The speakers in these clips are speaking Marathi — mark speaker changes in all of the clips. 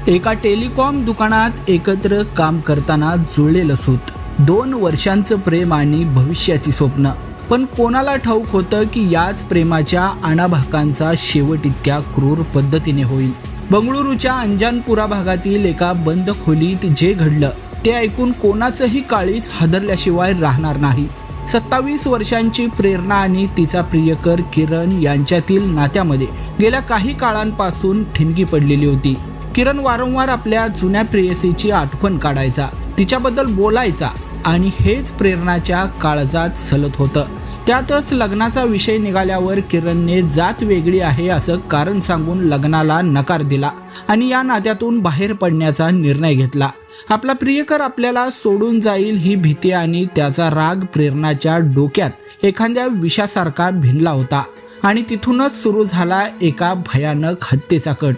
Speaker 1: एका टेलिकॉम दुकानात एकत्र काम करताना जुळलेलं सूत, 2 वर्षांचं प्रेम आणि भविष्याची स्वप्न. पण कोणाला ठाऊक होतं की याच प्रेमाच्या आणाभाकांचा शेवट इतक्या क्रूर पद्धतीने होईल. बंगळुरूच्या अंजानपुरा भागातील एका बंद खोलीत जे घडलं ते ऐकून कोणाचंही काळीज हादरल्याशिवाय राहणार नाही. 27 वर्षांची प्रेरणा आणि तिचा प्रियकर किरण यांच्यातील नात्यामध्ये गेल्या काही काळांपासून ठिणगी पडलेली होती. किरण वारंवार आपल्या जुन्या प्रेयसीची आठवण काढायचा, तिच्याबद्दल बोलायचा आणि हेच प्रेरणाच्या काळजात सलत होतं. त्यातच लग्नाचा विषय निघाल्यावर किरणने जात वेगळी आहे असं कारण सांगून लग्नाला नकार दिला आणि या नात्यातून बाहेर पडण्याचा निर्णय घेतला. आपला प्रियकर आपल्याला सोडून जाईल ही भीती आणि त्याचा राग प्रेरणाच्या डोक्यात एखाद्या विषासारखा भिनला होता आणि तिथूनच सुरू झाला एका भयानक हत्येचा कट.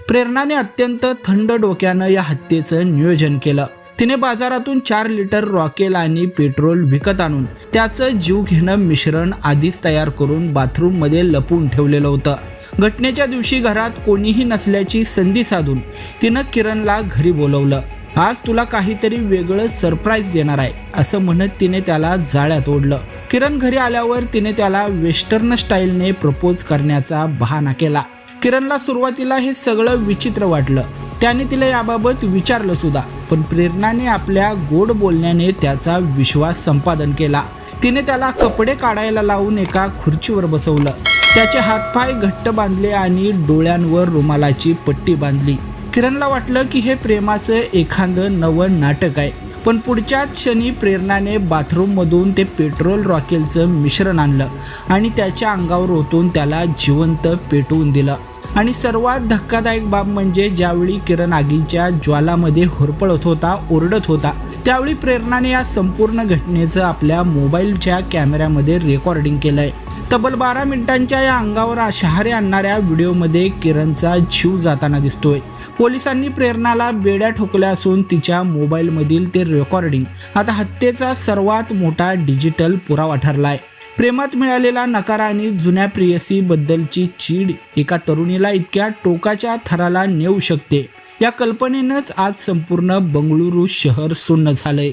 Speaker 1: प्रेरणाने अत्यंत थंड डोक्यानं या हत्येचं नियोजन केलं. तिने बाजारातून 4 लिटर रॉकेल आणि पेट्रोल विकत आणून त्याचं जीव घेणं मिश्रण आधीच तयार करून बाथरूममध्ये लपवून ठेवलेलं होतं. घटनेच्या दिवशी घरात कोणीही नसल्याची संधी साधून तिनं किरणला घरी बोलवलं. आज तुला काहीतरी वेगळं सरप्राईज देणार आहे असं म्हणत तिने त्याला जाळ्यात ओढलं. किरण घरी आल्यावर तिने त्याला वेस्टर्न स्टाईलने प्रपोज करण्याचा बहाणा केला. किरणला सुरुवातीला हे सगळं विचित्र वाटलं. त्याने तिला याबाबत विचारलं सुद्धा, पण प्रेरणाने आपल्या गोड बोलण्याने त्याचा विश्वास संपादन केला. तिने त्याला कपडे काढायला लावून एका खुर्चीवर बसवलं. त्याचे हातपाय घट्ट बांधले आणि डोळ्यांवर रुमालाची पट्टी बांधली. किरणला वाटलं की हे प्रेमाचं एखादं नवं नाटक आहे. पण पुढच्याच क्षणी प्रेरणाने बाथरूममधून ते पेट्रोल रॉकेलचं मिश्रण आणलं आणि त्याच्या अंगावर ओतून त्याला जिवंत पेटवून दिलं. आणि सर्वात धक्कादायक बाब म्हणजे ज्यावेळी किरण आगीच्या ज्वालामध्ये होरपळत होता, ओरडत होता, त्यावेळी प्रेरणाने या संपूर्ण घटनेचं आपल्या मोबाईलच्या कॅमेऱ्यामध्ये रेकॉर्डिंग केलंय. तब्बल 12 मिनिटांच्या या अंगावर शहारे आणणाऱ्या व्हिडिओमध्ये किरणचा जीव जाताना दिसतोय. पोलिसांनी प्रेरणाला बेड्या ठोकल्या असून तिच्या मोबाईलमधील ते रेकॉर्डिंग आता हत्येचा सर्वात मोठा डिजिटल पुरावा ठरलाय. प्रेमात मिळालेला नकार आणि जुन्या प्रेयसीबद्दलची चीड एका तरुणीला इतक्या टोकाच्या थराला नेऊ शकते, या कल्पनेनंच आज संपूर्ण बंगळुरू शहर सुन्न झालंय.